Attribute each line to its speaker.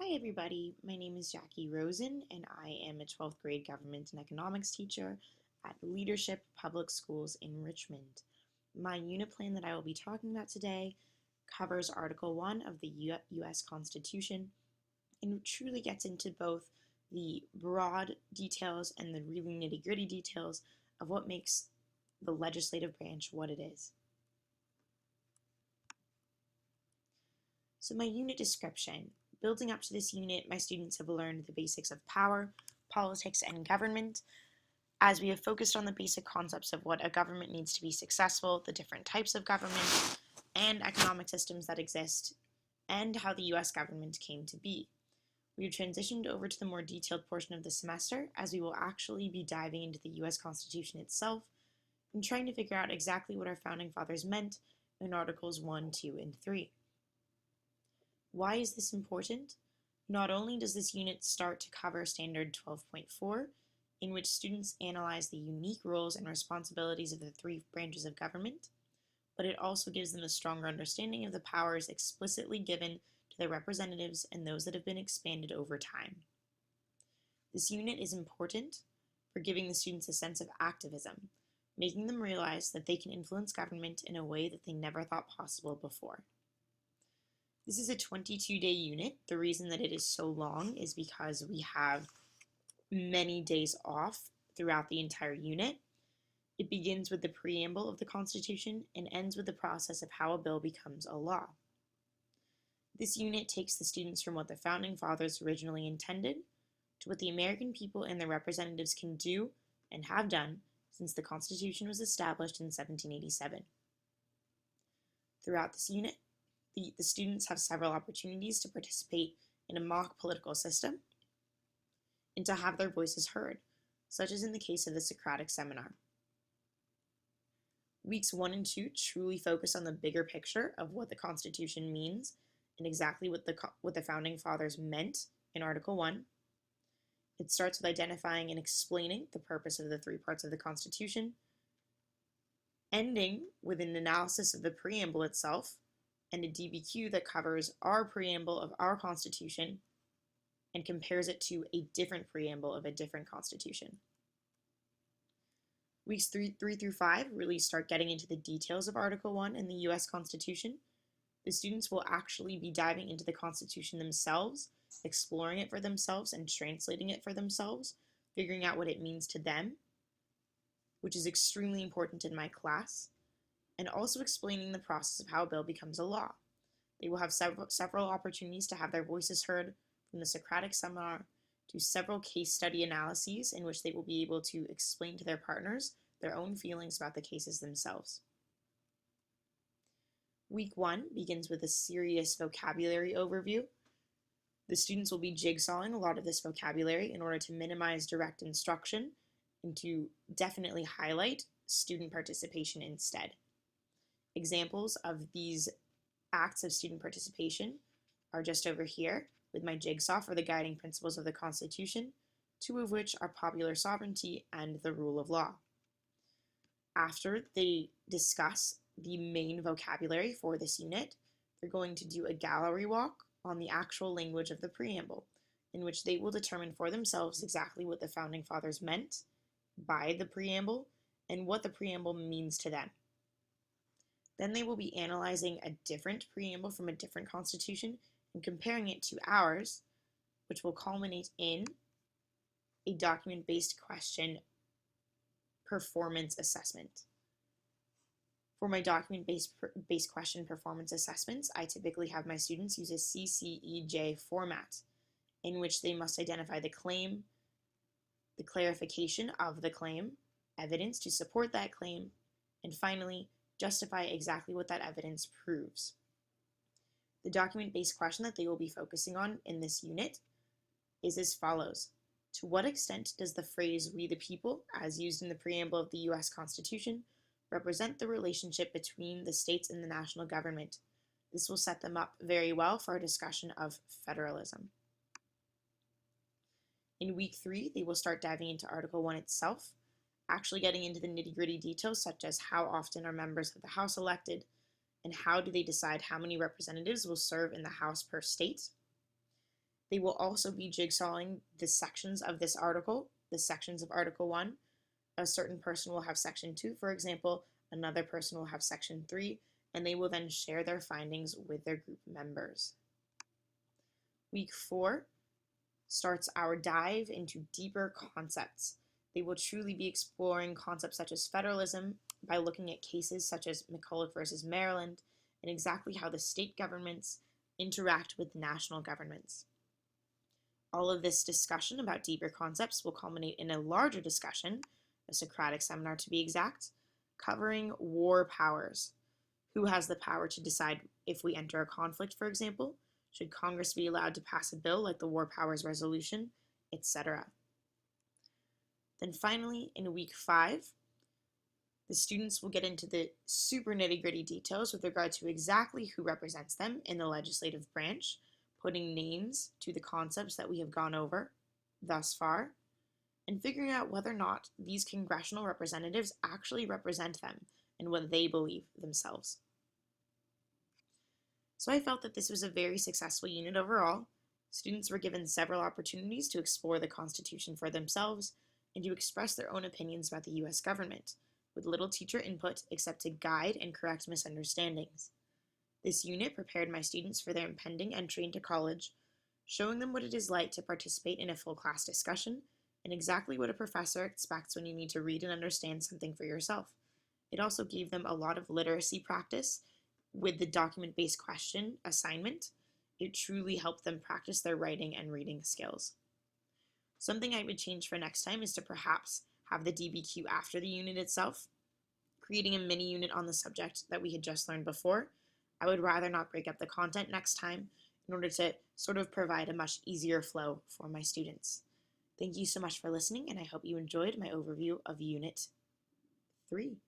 Speaker 1: Hi everybody, my name is Jackie Rosen and I am a 12th grade government and economics teacher at Leadership Public Schools in Richmond. My unit plan that I will be talking about today covers Article 1 of the U.S. Constitution and truly gets into both the broad details and the really nitty-gritty details of what makes the legislative branch what it is. So my unit description. Building up to this unit, my students have learned the basics of power, politics, and government, as we have focused on the basic concepts of what a government needs to be successful, the different types of government, and economic systems that exist, and how the U.S. government came to be. We have transitioned over to the more detailed portion of the semester, as we will actually be diving into the U.S. Constitution itself and trying to figure out exactly what our founding fathers meant in Articles 1, 2, and 3. Why is this important? Not only does this unit start to cover Standard 12.4, in which students analyze the unique roles and responsibilities of the three branches of government, but it also gives them a stronger understanding of the powers explicitly given to their representatives and those that have been expanded over time. This unit is important for giving the students a sense of activism, making them realize that they can influence government in a way that they never thought possible before. This is a 22-day unit. The reason that it is so long is because we have many days off throughout the entire unit. It begins with the preamble of the Constitution and ends with the process of how a bill becomes a law. This unit takes the students from what the Founding Fathers originally intended to what the American people and their representatives can do and have done since the Constitution was established in 1787. Throughout this unit, the students have several opportunities to participate in a mock political system and to have their voices heard, such as in the case of the Socratic Seminar. Weeks 1 and 2 truly focus on the bigger picture of what the Constitution means and exactly what the Founding Fathers meant in Article 1. It starts with identifying and explaining the purpose of the three parts of the Constitution, ending with an analysis of the preamble itself, and a DBQ that covers our preamble of our Constitution and compares it to a different preamble of a different Constitution. Weeks 3 through 5 really start getting into the details of Article 1 in the U.S. Constitution. The students will actually be diving into the Constitution themselves, exploring it for themselves and translating it for themselves, figuring out what it means to them, which is extremely important in my class, and also explaining the process of how a bill becomes a law. They will have several opportunities to have their voices heard, from the Socratic Seminar to several case study analyses in which they will be able to explain to their partners their own feelings about the cases themselves. Week 1 begins with a serious vocabulary overview. The students will be jigsawing a lot of this vocabulary in order to minimize direct instruction and to definitely highlight student participation instead. Examples of these acts of student participation are just over here with my jigsaw for the guiding principles of the Constitution, two of which are popular sovereignty and the rule of law. After they discuss the main vocabulary for this unit, they're going to do a gallery walk on the actual language of the preamble, in which they will determine for themselves exactly what the Founding Fathers meant by the preamble and what the preamble means to them. Then they will be analyzing a different preamble from a different constitution and comparing it to ours, which will culminate in a document-based question performance assessment. For my document-based question performance assessments, I typically have my students use a CCEJ format in which they must identify the claim, the clarification of the claim, evidence to support that claim, and finally, justify exactly what that evidence proves. The document-based question that they will be focusing on in this unit is as follows. To what extent does the phrase "we the people," as used in the preamble of the U.S. Constitution, represent the relationship between the states and the national government? This will set them up very well for a discussion of federalism. In week 3, they will start diving into Article 1 itself, actually getting into the nitty-gritty details such as how often are members of the House elected and how do they decide how many representatives will serve in the House per state. They will also be jigsawing the sections of this article, the sections of Article 1. A certain person will have Section 2, for example, another person will have Section 3, and they will then share their findings with their group members. Week 4 starts our dive into deeper concepts. They will truly be exploring concepts such as federalism by looking at cases such as McCulloch versus Maryland and exactly how the state governments interact with national governments. All of this discussion about deeper concepts will culminate in a larger discussion, a Socratic seminar to be exact, covering war powers. Who has the power to decide if we enter a conflict, for example? Should Congress be allowed to pass a bill like the War Powers Resolution, etc.? Then finally, in week 5, the students will get into the super nitty-gritty details with regard to exactly who represents them in the legislative branch, putting names to the concepts that we have gone over thus far, and figuring out whether or not these congressional representatives actually represent them and what they believe themselves. So I felt that this was a very successful unit overall. Students were given several opportunities to explore the Constitution for themselves and to express their own opinions about the U.S. government, with little teacher input except to guide and correct misunderstandings. This unit prepared my students for their impending entry into college, showing them what it is like to participate in a full class discussion and exactly what a professor expects when you need to read and understand something for yourself. It also gave them a lot of literacy practice with the document-based question assignment. It truly helped them practice their writing and reading skills. Something I would change for next time is to perhaps have the DBQ after the unit itself, creating a mini unit on the subject that we had just learned before. I would rather not break up the content next time in order to sort of provide a much easier flow for my students. Thank you so much for listening, and I hope you enjoyed my overview of Unit 3.